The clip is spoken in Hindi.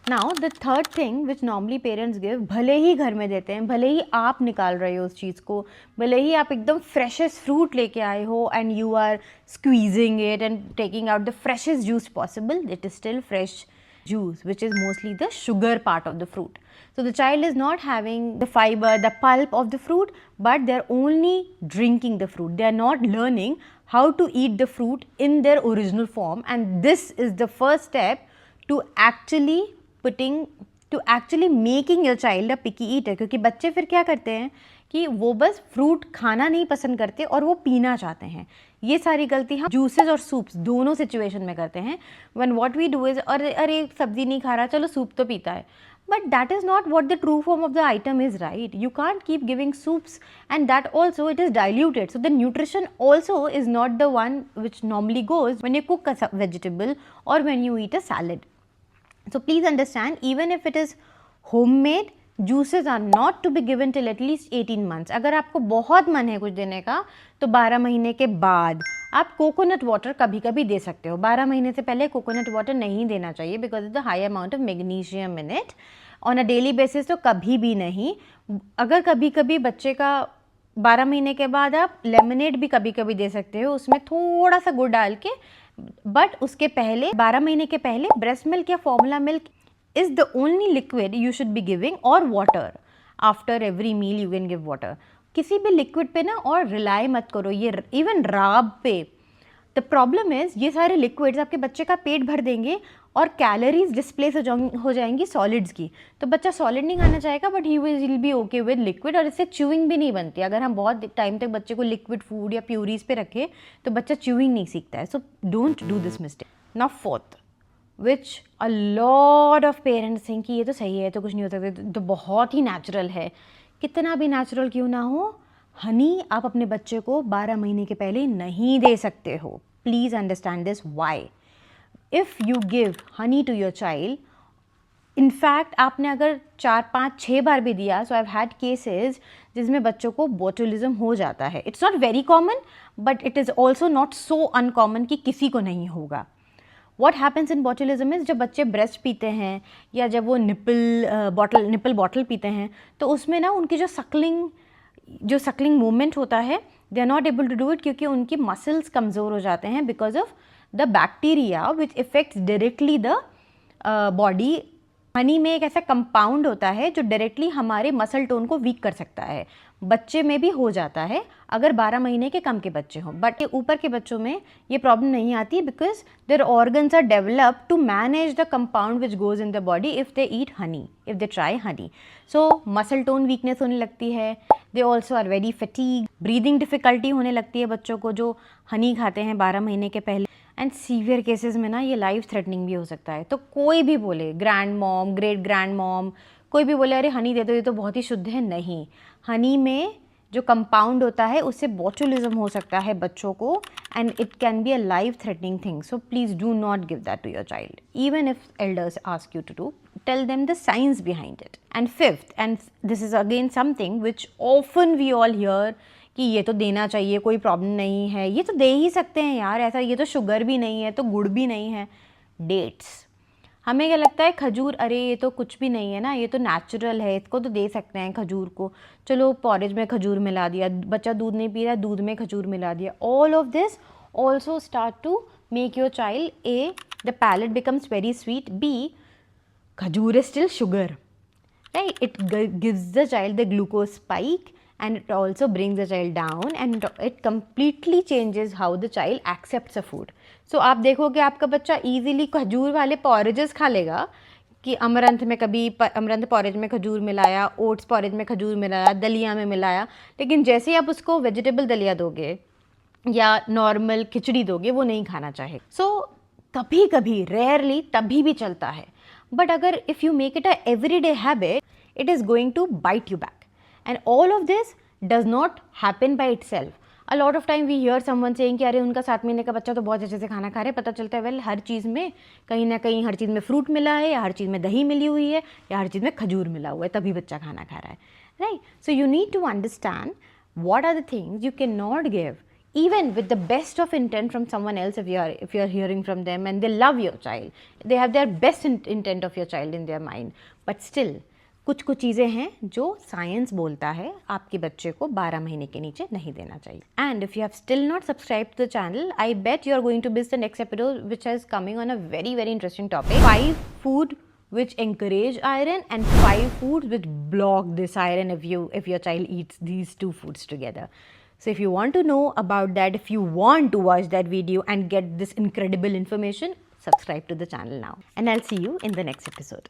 Now the third thing which normally parents give, भले ही घर में देते हैं, भले ही आप निकाल रहे हो उस चीज़ को, भले ही आप एकदम फ्रेशेस्ट फ्रूट लेके आए हो and you are squeezing it and taking out the freshest juice possible, it is still fresh juice, which is mostly the sugar part of the fruit. So the child is not having the fiber, the pulp of the fruit, but they are only drinking the fruit. They are not learning how to eat the fruit in their original form, and this is the first step to actually making your child a picky eater. क्योंकि बच्चे फिर क्या करते हैं कि वो बस फ्रूट खाना नहीं पसंद करते और वो पीना चाहते हैं. ये सारी गलती हम जूसेस और सूप्स दोनों सिचुएशन में करते हैं. When what we do is, अरे सब्जी नहीं खा रहा, चलो सूप तो पीता है. But that is not what the true form of the item is, right? You can't keep giving soups, and that also it is diluted. So the nutrition also is not the one which normally goes when you cook a vegetable or when you eat a salad. So please understand, even if it is homemade, juices are not to be given till at least 18 months. अगर आपको बहुत मन है कुछ देने का तो 12 महीने के बाद आप कोकोनट वाटर कभी कभी दे सकते हो. 12 महीने से पहले कोकोनट वाटर नहीं देना चाहिए because of the high amount of magnesium in it. On a daily basis तो कभी भी नहीं. अगर कभी कभी बच्चे का 12 महीने के बाद आप लेमनेड भी कभी कभी दे सकते हो, उसमें थोड़ा सा गुड़ डाल के. बट उसके पहले 12 महीने के पहले ब्रेस्ट मिल्क या formula milk is the only liquid you should be giving, or water. After every meal you can give water. किसी भी लिक्विड पे ना और रिलाई मत करो. ये इवन राब पे, द प्रॉब्लम इज ये सारे लिक्विड्स आपके बच्चे का पेट भर देंगे और कैलोरीज डिस्प्लेस हो जाएंगी सॉलिड्स की. तो बच्चा सॉलिड नहीं खाना चाहेगा but he will be okay with liquid. और इससे च्यूइंग भी नहीं बनती. अगर हम बहुत टाइम तक बच्चे को लिक्विड फूड या प्यूरीज पे रखें तो बच्चा च्यूइंग नहीं सीखता है. So don't do this mistake. Now fourth, which a lot of parents think कि ये तो सही है, तो कुछ नहीं हो सकता, तो बहुत ही नेचुरल है. कितना भी नेचुरल क्यों ना हो, हनी आप अपने बच्चे को 12 महीने के पहले नहीं दे सकते हो. Please understand this why. If you give honey to your child, in fact आपने अगर 4, 5, 6 बार भी दिया, so I have had cases जिसमें बच्चों को बोटुलिज्म हो जाता है. It's not very common but it is also not so uncommon कि किसी को नहीं होगा. What happens in botulism is, जब बच्चे ब्रेस्ट पीते हैं या जब वो निपल बॉटल पीते हैं तो उसमें ना उनकी जो सक्लिंग मूवमेंट होता है, they are not able to do it क्योंकि उनकी मसल्स कमज़ोर हो जाते हैं because of the bacteria which affects directly the body. Honey में एक ऐसा कंपाउंड होता है जो डायरेक्टली हमारे मसल टोन को वीक कर सकता है. बच्चे में भी हो जाता है अगर 12 महीने के कम के बच्चे हों, बट ऊपर के बच्चों में ये प्रॉब्लम नहीं आती because their organs are developed to manage the compound which goes in the body if they eat honey, if they try honey. So muscle tone weakness होने लगती है. They also are very fatigue. Breathing difficulty होने लगती है बच्चों को जो हनी खाते हैं 12 महीने के पहले. एंड सीवियर केसेस में ना ये लाइफ थ्रेटनिंग भी हो सकता है. तो कोई भी बोले, grand mom, great grand mom, कोई भी बोले अरे हनी दे दो ये तो बहुत ही शुद्ध है, नहीं. हनी में जो कंपाउंड होता है उससे बोटुलिज्म हो सकता है बच्चों को and it can be a life threatening thing. So please do not give that to your child even if elders ask you to do. Tell them the science behind it. And fifth, and this is again something which often we all hear कि ये तो देना चाहिए, कोई प्रॉब्लम नहीं है, ये तो दे ही सकते हैं यार, ऐसा ये तो शुगर भी नहीं है, तो गुड़ भी नहीं है. डेट्स, हमें क्या लगता है खजूर, अरे ये तो कुछ भी नहीं है ना, ये तो नेचुरल है, इसको तो दे सकते हैं खजूर को, चलो पॉरेज में खजूर मिला दिया. बच्चा दूध नहीं पी रहा, दूध में खजूर मिला दिया. All of this also start to make your child a, the palate becomes very sweet, be, khajoor is still sugar, right. It gives the child the glucose spike and it also brings the child down and it completely changes how the child accepts a food. So आप देखोगे आपका बच्चा easily खजूर वाले पॉरेजेस खा लेगा कि अमरंथ में कभी अमरंथ पॉरेज में खजूर मिलाया, ओट्स पॉरेज में खजूर मिलाया, दलिया में मिलाया, लेकिन जैसे ही आप उसको वेजिटेबल दलिया दोगे या नॉर्मल खिचड़ी दोगे वो नहीं खाना चाहे. सो कभी कभी रेयरली तभी भी चलता है, बट अगर if you make it a everyday habit it is going to bite you back. And all of this does not happen by itself. A lot of time we hear someone saying कि अरे उनका 7 महीने का बच्चा तो बहुत अच्छे से खाना खा रहा है. पता चलता है वेल हर चीज़ में कहीं ना कहीं हर चीज़ में फ्रूट मिला है, या हर चीज़ में दही मिली हुई है, या हर चीज़ में खजूर मिला हुआ है, तभी बच्चा खाना खा रहा है, right. So you need to understand what are the things you cannot give even with the best of intent from someone else, if you are hearing from them and they love your child, they have their best intent of your child in their mind, but still कुछ कुछ चीज़ें हैं जो साइंस बोलता है आपके बच्चे को 12 महीने के नीचे नहीं देना चाहिए. And if you have still not subscribe to the channel, I bet you are going to miss the next episode which is coming on a very very interesting topic. 5 food which encourage iron and 5 foods which block this iron if your child eats these 2 foods together. So if you want to know about that, if you want to watch that video and get this incredible information, subscribe to the channel now, and I'll see you in the next episode.